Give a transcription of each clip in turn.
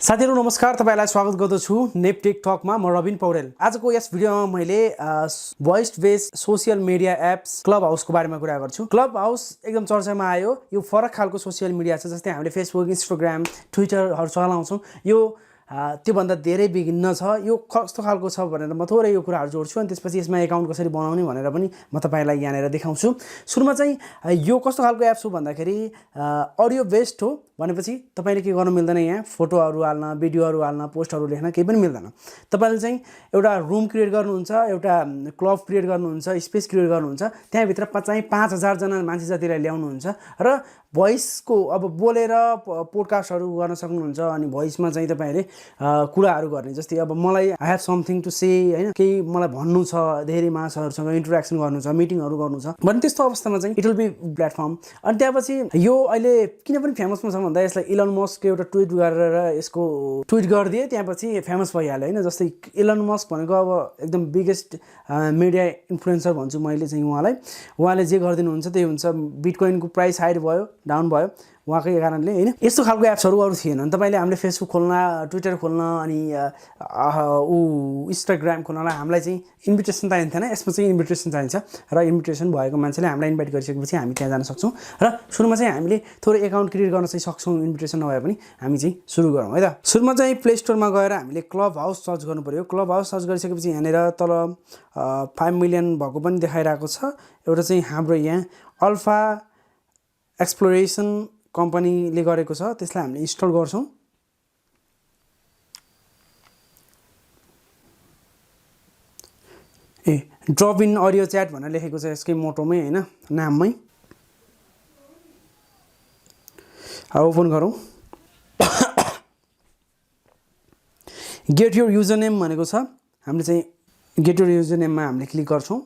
साथीहरु नमस्कार, तपाईलाई स्वागत गर्दछु नेपटेक टकमा। म रबिन पौडेल। आजको यस भिडियोमा मैले voice based social media apps क्लब हाउसको बारेमा कुरा गर्छु। क्लब हाउस एकदम चर्चामा आयो। यो फरक खालको सोशल मिडिया छ, जस्तै हामीले फेसबुक, इन्स्टाग्राम, ट्विटरहरु चलाउँछौं। यो त्यो भन्दा धेरै विभिन्न छ। यो कस्तो खालको छ भनेर म थोरै यो कुराहरु जोड्छु अनि त्यसपछि यसमा अकाउन्ट कसरी बनाउने भनेर पनि म तपाईलाई यहाँनेर देखाउँछु। सुरुमा चाहिँ यो कस्तो खालको एप्स हो भन्दाखेरि अडियो बेस्ड हो भनेपछि तपाईले के गर्न मिल्दैन, यहाँ फोटोहरु हाल्न, भिडियोहरु हाल्न, पोस्टहरु लेख्न केही पनि मिल्दैन। तपाईले चाहिँ एउटा रुम क्रिएट गर्नुहुन्छ, एउटा क्लब क्रिएट गर्नुहुन्छ, स्पेस क्रिएट गर्नुहुन्छ, त्यहाँ भित्र चाहिँ 5000 जना मान्छे जतिलाई ल्याउनुहुन्छ र भोइसको अब बोलेर पोडकास्टहरु गर्न सक्नुहुन्छ। अनि भोइसमा चाहिँ तपाईहरुले कुराहरु गर्ने, जस्तै अब मलाई I have something to say हैन, केही मलाई भन्नु छ, धेरै मान्छेहरुसँग इन्टरेक्सन गर्नु छ, मिटिङहरु गर्नु छ भने त्यस्तो अवस्थामा चाहिँ इट विल बी प्लेटफर्म। अनि त्यसपछि यो अहिले किन पनि फेमसमा छ भन्दा यसलाई इलन मस्कले एउटा ट्विट गरेर यसको ट्विट गरिदिए, त्यसपछि फेमस भइहाल्यो हैन। जस्तै इलन मस्क भनेको अब एकदम बिगेस्ट मिडिया इन्फ्लुएन्सर भन्छु मैले चाहिँ उहाँलाई। उहाँले जे गरिदिनुहुन्छ त्यही हुन्छ। बिटकोइनको प्राइस हाई भयो, डाउन भयो उहाँकै कारणले हैन। यस्तो खालको एप्सहरु अरु थिएनन्। तपाईले हामीले फेसबुक खोल्न, ट्विटर खोल्न अनि इन्स्टाग्राम खोल्नलाई हामीलाई चाहिँ इन्भिटेसन चाहिन्थेन। यसमा चाहिँ इन्भिटेसन चाहिन्छ र इन्भिटेसन भएको मान्छेले हामीलाई इन्भाइट गरिसकेपछि हामी त्यहाँ जान सक्छौं। र सुरुमा चाहिँ हामीले थोरै अकाउन्ट क्रिएट गर्न चाहिँ सक्छौं। इन्भिटेसन नभए पनि हामी चाहिँ सुरु गरौँ है त। सुरुमा चाहिँ प्ले स्टोरमा गएर हामीले क्लब हाउस सर्च गर्नु पर्यो। क्लब हाउस सर्च गरिसकेपछि यहाँनेर तल 5 मिलियन भएको पनि देखाइरहेको छ। एउटा चाहिँ हाम्रो यहाँ अल्फा एक्सप्लोरेसन कम्पनीले गरेको छ, त्यसलाई हामीले इन्स्टल गर्छौं। ड्रप इन अडियो च्याट भनेर लेखेको छ यसकै मोटोमै हैन, नाममै। ओपन गरौँ। गेट योर युजर नेम भनेको छ। हामीले चाहिँ गेट योर युजर नेममा हामीले क्लिक गर्छौं।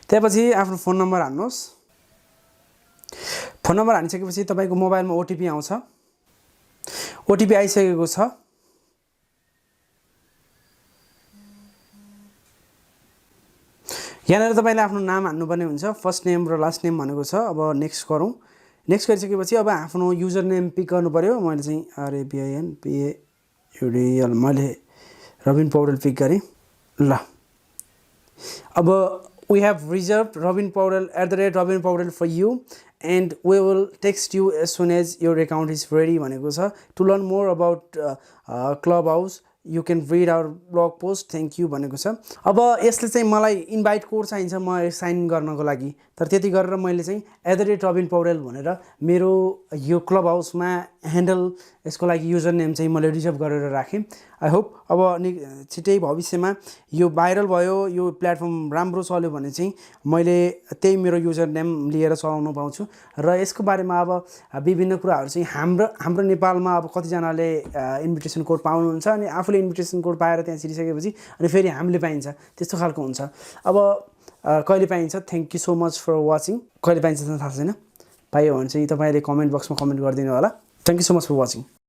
त्यसपछि आफ्नो फोन नम्बर हाल्नुहोस्। फोन नम्बर हालिसकेपछि तपाईको मोबाइलमा ओटीपी आउँछ। ओटीपी आइसकेको छ। यहाँनेर तपाईले आफ्नो नाम हाल्नुपर्ने हुन्छ, फर्स्ट नेम र लास्ट नेम भनेको छ। अब नेक्स्ट गरौँ। नेक्स्ट गरिसकेपछि अब आफ्नो युजर नेम पिक गर्नु पर्यो। मैले चाहिँ RABINPAUDEL मैले रबिन पौडेल पिक गरे। ल अब we have reserved Rabin Paudel @Rabin Paudel for you and we will text you as soon as your account is ready भनेको छ। To learn more about Clubhouse you can read our blog post, thank you भनेको छ। अब यसले चाहिँ मलाई invite code चाहिन्छ म साइन गर्नको लागि, तर त्यति गरेर मैले चाहिँ @Rabin Paudel भनेर मेरो यो क्लब हाउसमा ह्यान्डल यसको लागि युजर नेम चाहिँ मैले रिजर्भ गरेर राखेँ। आई होप अब छिटै भविष्यमा यो भाइरल भयो, यो प्लेटफर्म राम्रो चल्यो भने चाहिँ मैले त्यही मेरो युजर नेम लिएर चलाउन पाउँछु। र यसको बारेमा अब विभिन्न कुराहरु चाहिँ हाम्रो नेपालमा अब कतिजनाले इन्भिटेसन कोड पाउनुहुन्छ अनि आफूले इन्भिटेसन कोड पाएर त्यहाँ छिरिसकेपछि अनि फेरि हामीले पाइन्छ, त्यस्तो खालको हुन्छ। अब कहिले पाइन्छ, thank you so much for watching. कहिले पाइन्छ थाहा छैन, पायो भने चाहिँ तपाईले कमेन्ट बक्समा कमेन्ट गरिदिनु होला। Thank you so much for watching.